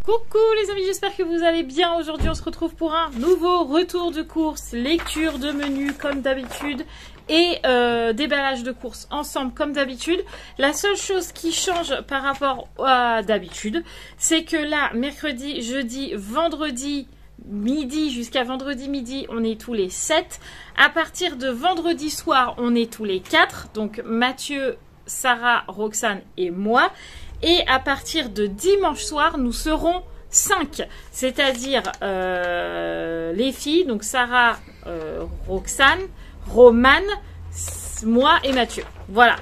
Coucou les amis, j'espère que vous allez bien. Aujourd'hui on se retrouve pour un nouveau retour de course, lecture de menu comme d'habitude et déballage de course ensemble comme d'habitude. La seule chose qui change par rapport à d'habitude, c'est que là, mercredi, jeudi, vendredi midi jusqu'à vendredi midi, on est tous les 7. À partir de vendredi soir, on est tous les 4. Donc Mathieu, Sarah, Roxane et moi. Et à partir de dimanche soir, nous serons 5. C'est-à-dire les filles, donc Sarah, Roxane, Romane, moi et Mathieu. Voilà.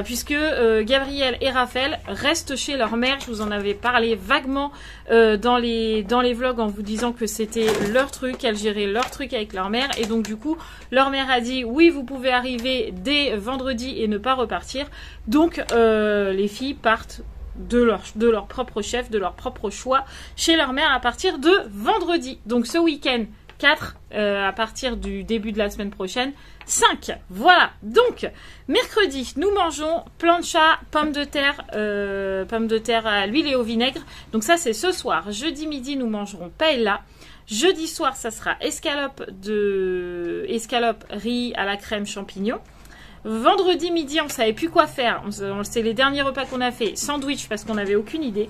Puisque Gabriel et Raphaël restent chez leur mère. Je vous en avais parlé vaguement dans les vlogs en vous disant que c'était leur truc, qu'elles géraient leur truc avec leur mère. Et donc du coup, leur mère a dit oui, vous pouvez arriver dès vendredi et ne pas repartir. Donc les filles partent de leur propre chef, de leur propre choix chez leur mère à partir de vendredi. Donc ce week-end 4, à partir du début de la semaine prochaine 5. Voilà, donc mercredi nous mangeons plancha, pommes de terre à l'huile et au vinaigre. Donc ça c'est ce soir. Jeudi midi nous mangerons paella. Jeudi soir ça sera escalope riz à la crème champignon. Vendredi midi, on ne savait plus quoi faire. C'est les derniers repas qu'on a fait. Sandwich parce qu'on n'avait aucune idée.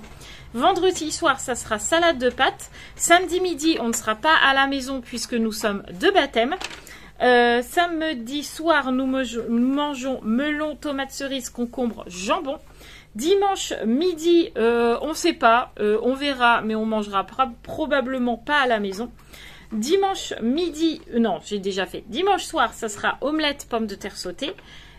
Vendredi soir, ça sera salade de pâtes. Samedi midi, on ne sera pas à la maison puisque nous sommes de baptême. Samedi soir, nous mangeons melon, tomates cerises, concombre, jambon. Dimanche midi, on ne sait pas. On verra, mais on mangera probablement pas à la maison. Dimanche midi, non, j'ai déjà fait. Dimanche soir, ça sera omelette, pommes de terre sautées.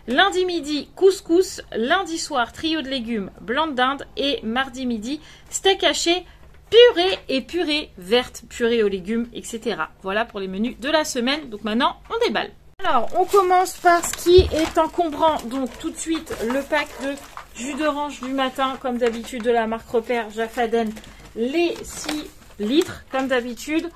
Lundi midi, couscous. Lundi soir, trio de légumes, blanc de dinde. Et mardi midi, steak haché, purée et purée verte, purée aux légumes, etc. Voilà pour les menus de la semaine. Donc maintenant, on déballe. Alors, on commence par ce qui est encombrant. Donc tout de suite, le pack de jus d'orange du matin, comme d'habitude, de la marque Repère Jaffaden. Les 6 litres, comme d'habitude.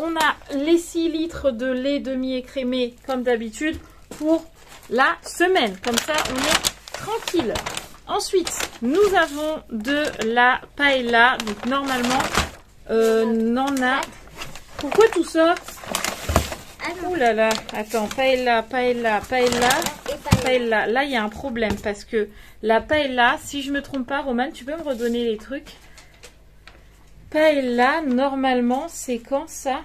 On a les 6 litres de lait demi-écrémé, comme d'habitude, pour la semaine. Comme ça, on est tranquille. Ensuite, nous avons de la paella. Donc, normalement, on en a... Pourquoi tout ça? Oh là là. Attends, paella. Là, il y a un problème parce que la paella, si je me trompe pas, Romane, tu peux me redonner les trucs? Paella, normalement, c'est quand ça?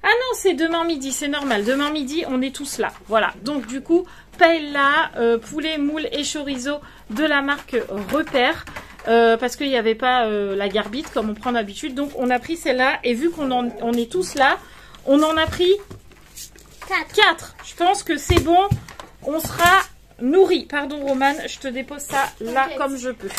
Ah non, c'est demain midi, c'est normal. Demain midi, on est tous là. Voilà. Donc, du coup, paella, poulet, moule et chorizo de la marque Repère. Parce qu'il n'y avait pas la garbite comme on prend d'habitude. Donc, on a pris celle-là. Et vu on est tous là, on en a pris 4. Je pense que c'est bon. On sera nourris. Pardon, Romane, je te dépose ça là comme je peux.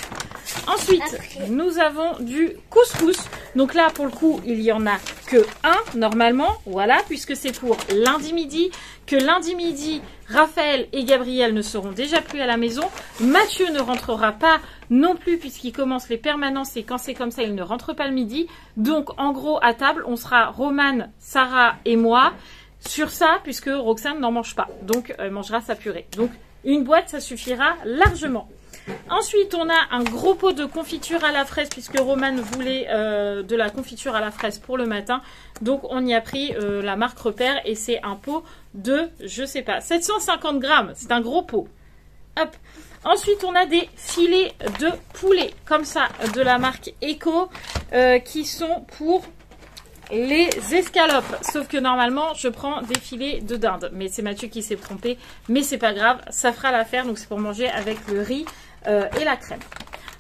Ensuite, nous avons du couscous. Donc là, pour le coup, il n'y en a que un, normalement. Voilà, puisque c'est pour lundi midi. Que lundi midi, Raphaël et Gabriel ne seront déjà plus à la maison. Mathieu ne rentrera pas non plus, puisqu'il commence les permanences. Et quand c'est comme ça, il ne rentre pas le midi. Donc, en gros, à table, on sera Romane, Sarah et moi sur ça, puisque Roxane n'en mange pas. Donc, elle mangera sa purée. Donc, une boîte, ça suffira largement. Ensuite, on a un gros pot de confiture à la fraise puisque Romane voulait de la confiture à la fraise pour le matin. Donc, on y a pris la marque Repère et c'est un pot de, je sais pas, 750 grammes. C'est un gros pot. Hop. Ensuite, on a des filets de poulet comme ça de la marque Eco qui sont pour les escalopes. Sauf que normalement, je prends des filets de dinde. Mais c'est Mathieu qui s'est trompé. Mais c'est pas grave, ça fera l'affaire. Donc, c'est pour manger avec le riz et la crème.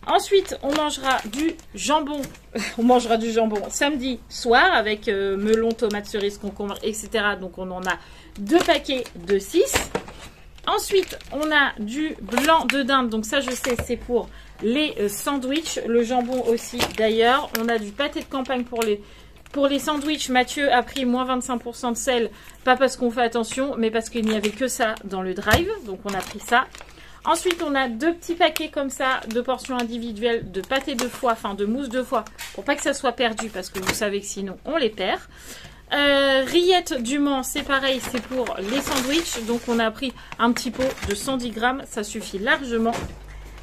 Ensuite, on mangera du jambon. On mangera du jambon samedi soir avec melon, tomates cerises, concombre, etc. Donc, on en a 2 paquets de 6. Ensuite, on a du blanc de dinde. Donc, ça, je sais, c'est pour les sandwichs. Le jambon aussi, d'ailleurs. On a du pâté de campagne pour les sandwichs. Mathieu a pris moins 25% de sel. Pas parce qu'on fait attention, mais parce qu'il n'y avait que ça dans le drive. Donc, on a pris ça. Ensuite, on a 2 petits paquets comme ça de portions individuelles de pâté de foie, enfin de mousse de foie, pour pas que ça soit perdu, parce que vous savez que sinon on les perd. Rillettes du Mans, c'est pareil, c'est pour les sandwichs. Donc on a pris un petit pot de 110 grammes, ça suffit largement.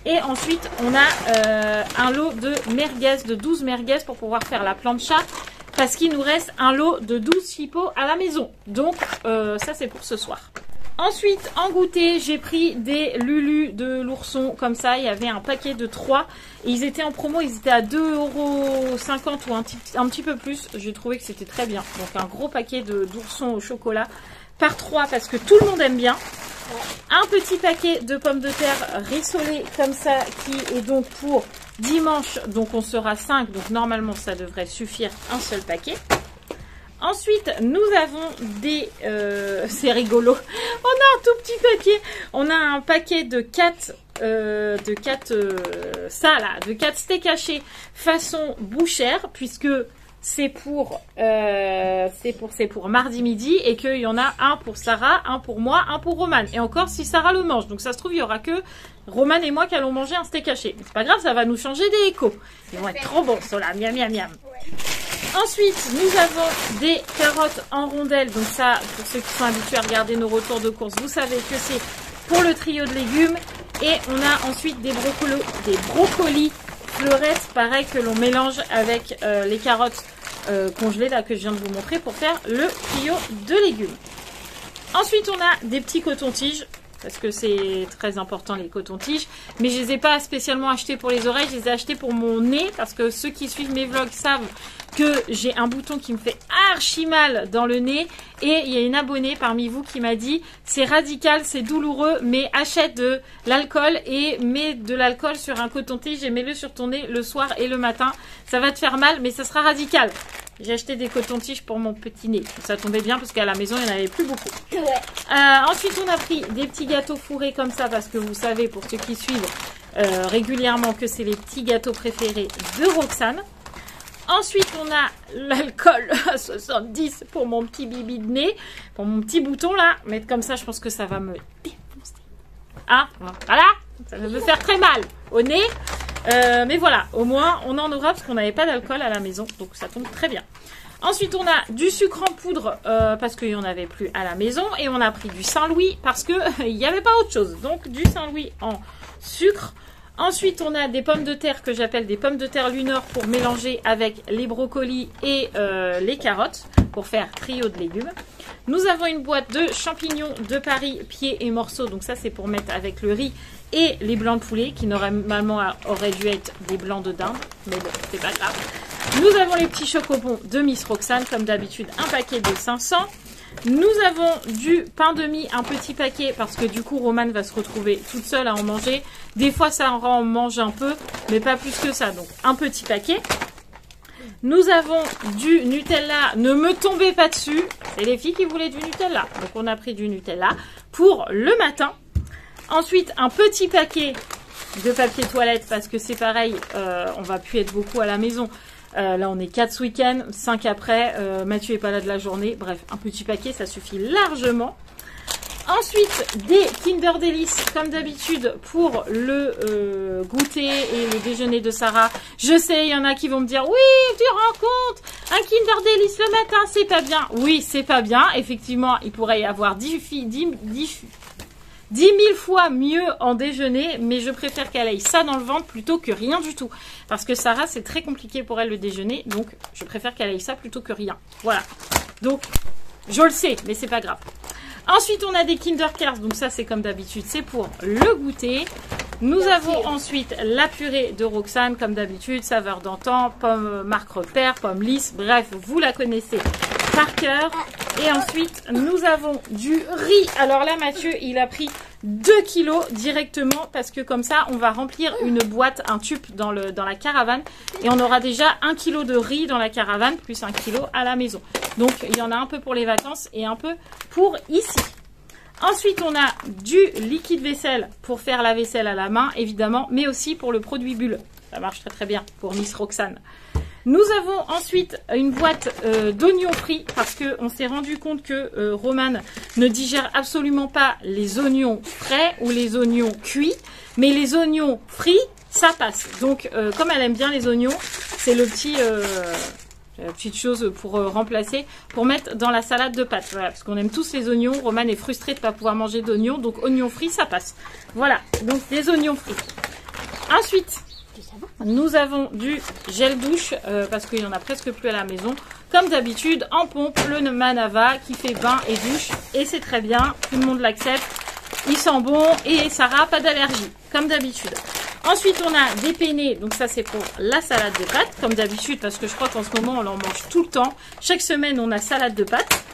Et ensuite, on a un lot de merguez, de 12 merguez pour pouvoir faire la plancha. Parce qu'il nous reste un lot de 12 chipots à la maison. Donc, ça, c'est pour ce soir. Ensuite, en goûter, j'ai pris des Lulu de l'ourson. Comme ça, il y avait un paquet de 3. Et ils étaient en promo, ils étaient à 2,50 € ou un petit peu plus. J'ai trouvé que c'était très bien. Donc, un gros paquet d'oursons au chocolat par 3 parce que tout le monde aime bien. Un petit paquet de pommes de terre rissolées comme ça qui est donc pour dimanche. Donc, on sera 5. Donc, normalement, ça devrait suffire un seul paquet. Ensuite, nous avons des... c'est rigolo. On a un tout petit paquet. On a un paquet de 4 steaks hachés façon bouchère, puisque c'est pour mardi midi et qu'il y en a un pour Sarah, un pour moi, un pour Roman. Et encore, si Sarah le mange. Donc, ça se trouve, il n'y aura que Roman et moi qui allons manger un steak haché. C'est pas grave, ça va nous changer des échos. Ils vont être trop bons, ceux-là. Miam, miam, miam. Ensuite, nous avons des carottes en rondelles. Donc ça, pour ceux qui sont habitués à regarder nos retours de course, vous savez que c'est pour le trio de légumes. Et on a ensuite des brocolis fleurettes, pareil, que l'on mélange avec les carottes congelées, là, que je viens de vous montrer, pour faire le trio de légumes. Ensuite, on a des petits cotons-tiges. Parce que c'est très important les cotons-tiges. Mais je ne les ai pas spécialement achetés pour les oreilles, je les ai achetés pour mon nez. Parce que ceux qui suivent mes vlogs savent que j'ai un bouton qui me fait archi mal dans le nez. Et il y a une abonnée parmi vous qui m'a dit c'est radical, c'est douloureux, mais achète de l'alcool et mets de l'alcool sur un coton-tige et mets-le sur ton nez le soir et le matin. Ça va te faire mal, mais ça sera radical. J'ai acheté des cotons-tiges pour mon petit nez. Ça tombait bien parce qu'à la maison, il n'y en avait plus beaucoup. Ensuite, on a pris des petits gâteaux fourrés comme ça parce que vous savez, pour ceux qui suivent régulièrement, que c'est les petits gâteaux préférés de Roxane. Ensuite, on a l'alcool à 70 pour mon petit bibi de nez, pour mon petit bouton là. Mettre comme ça, je pense que ça va me défoncer. Ah, voilà, ça va me faire très mal au nez. Mais voilà, au moins on en aura parce qu'on n'avait pas d'alcool à la maison, donc ça tombe très bien. Ensuite, on a du sucre en poudre parce qu'il n'y en avait plus à la maison. Et on a pris du Saint-Louis parce qu'il n'y avait pas autre chose. Donc, du Saint-Louis en sucre. Ensuite, on a des pommes de terre que j'appelle des pommes de terre Lunor pour mélanger avec les brocolis et les carottes pour faire trio de légumes. Nous avons une boîte de champignons de Paris, pieds et morceaux. Donc ça, c'est pour mettre avec le riz et les blancs de poulet qui normalement auraient dû être des blancs de dinde. Mais bon, c'est pas grave. Nous avons les petits chocobons de Miss Roxane, comme d'habitude, un paquet de 500. Nous avons du pain de mie, un petit paquet, parce que du coup, Romane va se retrouver toute seule à en manger. Des fois, ça en mange un peu, mais pas plus que ça. Donc, un petit paquet. Nous avons du Nutella. Ne me tombez pas dessus. C'est les filles qui voulaient du Nutella. Donc, on a pris du Nutella pour le matin. Ensuite, un petit paquet de papier toilette, parce que c'est pareil, on va plus être beaucoup à la maison. Là, on est 4 ce week-end, 5 après. Mathieu n'est pas là de la journée. Bref, un petit paquet, ça suffit largement. Ensuite, des Kinder Delice, comme d'habitude, pour le goûter et le déjeuner de Sarah. Je sais, il y en a qui vont me dire, oui, tu rends compte, un Kinder Delice le matin, c'est pas bien. Oui, c'est pas bien. Effectivement, il pourrait y avoir 10 000 fois mieux en déjeuner, mais je préfère qu'elle aille ça dans le ventre plutôt que rien du tout. Parce que Sarah, c'est très compliqué pour elle le déjeuner, donc je préfère qu'elle aille ça plutôt que rien. Voilà. Donc, je le sais, mais c'est pas grave. Ensuite, on a des Kinder Cars, donc ça, c'est comme d'habitude, c'est pour le goûter. Nous avons ensuite la purée de Roxane, comme d'habitude, saveur d'antan, pomme marque repère, pomme lisse, bref, vous la connaissez par cœur. Et ensuite, nous avons du riz. Alors là, Mathieu, il a pris 2 kilos directement parce que comme ça, on va remplir une boîte, un tube dans la caravane. Et on aura déjà 1 kilo de riz dans la caravane, plus 1 kilo à la maison. Donc, il y en a un peu pour les vacances et un peu pour ici. Ensuite, on a du liquide vaisselle pour faire la vaisselle à la main, évidemment, mais aussi pour le produit bulle. Ça marche très très bien pour Miss Roxane. Nous avons ensuite une boîte d'oignons frits parce qu'on s'est rendu compte que Romane ne digère absolument pas les oignons frais ou les oignons cuits, mais les oignons frits, ça passe. Donc, comme elle aime bien les oignons, c'est le petit... petite chose pour remplacer, pour mettre dans la salade de pâtes. Voilà, parce qu'on aime tous les oignons. Romane est frustrée de ne pas pouvoir manger d'oignons, donc oignons frits, ça passe. Voilà, donc des oignons frits. Ensuite, nous avons du gel douche parce qu'il n'y en a presque plus à la maison. Comme d'habitude, en pompe, le Manava qui fait bain et douche. Et c'est très bien, tout le monde l'accepte. Il sent bon et Sarah, pas d'allergie, comme d'habitude. Ensuite, on a des penne, donc ça c'est pour la salade de pâtes, comme d'habitude, parce que je crois qu'en ce moment, on en mange tout le temps. Chaque semaine, on a salade de pâtes.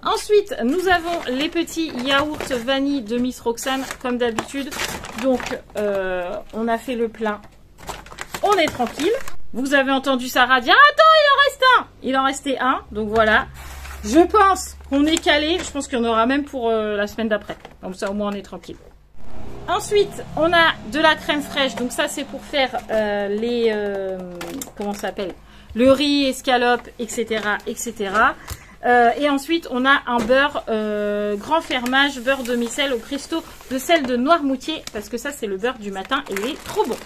Ensuite, nous avons les petits yaourts vanille de Miss Roxane, comme d'habitude. Donc, on a fait le plein. On est tranquille. Vous avez entendu Sarah dire « Attends, il en reste un !» Il en restait un, donc voilà. Je pense qu'on est calé. Je pense qu'il y en aura même pour la semaine d'après. Comme ça, au moins, on est tranquille. Ensuite, on a de la crème fraîche. Donc ça, c'est pour faire les... comment ça s'appelle? Le riz, escalope, etc. etc. Et ensuite, on a un beurre grand fermage, beurre demi-sel au cristaux de sel de Noirmoutier. Parce que ça, c'est le beurre du matin et il est trop bon.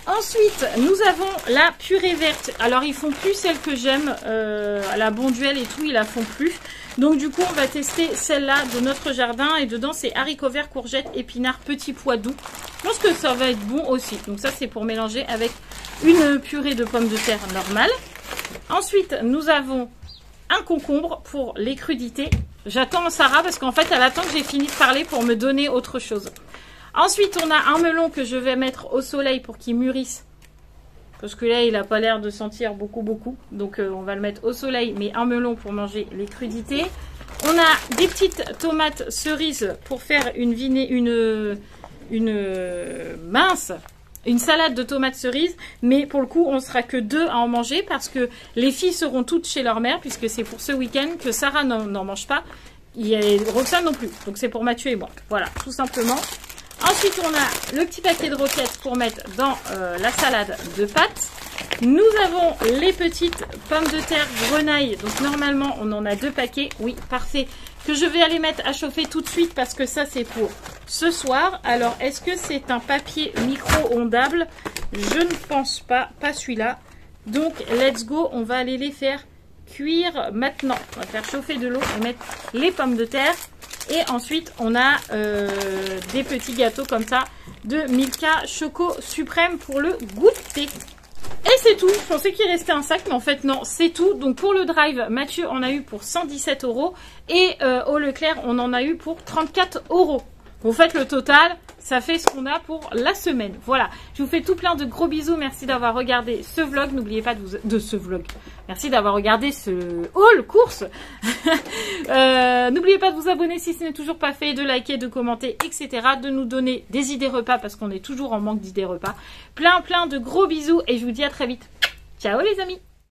Ensuite, nous avons la purée verte. Alors, ils font plus celle que j'aime. À la Bonduelle et tout, ils la font plus. Donc, du coup, on va tester celle-là de notre jardin. Et dedans, c'est haricots verts, courgettes, épinards, petits pois doux. Je pense que ça va être bon aussi. Donc, ça, c'est pour mélanger avec une purée de pommes de terre normale. Ensuite, nous avons un concombre pour les crudités. J'attends Sarah parce qu'en fait, elle attend que j'ai fini de parler pour me donner autre chose. Ensuite, on a un melon que je vais mettre au soleil pour qu'il mûrisse. Parce que là, il n'a pas l'air de sentir beaucoup. Donc, on va le mettre au soleil. Mais un melon pour manger les crudités. On a des petites tomates cerises pour faire une salade de tomates cerises. Mais pour le coup, on sera que 2 à en manger. Parce que les filles seront toutes chez leur mère. Puisque c'est pour ce week-end que Sarah n'en mange pas. Et Roxane non plus. Donc, c'est pour Mathieu et moi. Voilà, tout simplement. Ensuite, on a le petit paquet de roquettes pour mettre dans la salade de pâtes. Nous avons les petites pommes de terre grenaille. Donc, normalement, on en a 2 paquets. Oui, parfait. Que je vais aller mettre à chauffer tout de suite parce que ça, c'est pour ce soir. Alors, est-ce que c'est un papier micro-ondable? Je ne pense pas. Pas celui-là. Donc, let's go. On va aller les faire cuire maintenant. On va faire chauffer de l'eau et mettre les pommes de terre. Et ensuite, on a des petits gâteaux comme ça de Milka Choco Suprême pour le goûter. Et c'est tout. Je pensais qu'il restait un sac, mais en fait, non, c'est tout. Donc, pour le drive, Mathieu en a eu pour 117 € et au Leclerc, on en a eu pour 34 €. Vous faites le total, ça fait ce qu'on a pour la semaine. Voilà, je vous fais tout plein de gros bisous. Merci d'avoir regardé ce vlog. N'oubliez pas merci d'avoir regardé ce haul course. N'oubliez pas de vous abonner si ce n'est toujours pas fait, de liker, de commenter, etc. De nous donner des idées repas parce qu'on est toujours en manque d'idées repas. Plein de gros bisous et je vous dis à très vite. Ciao les amis.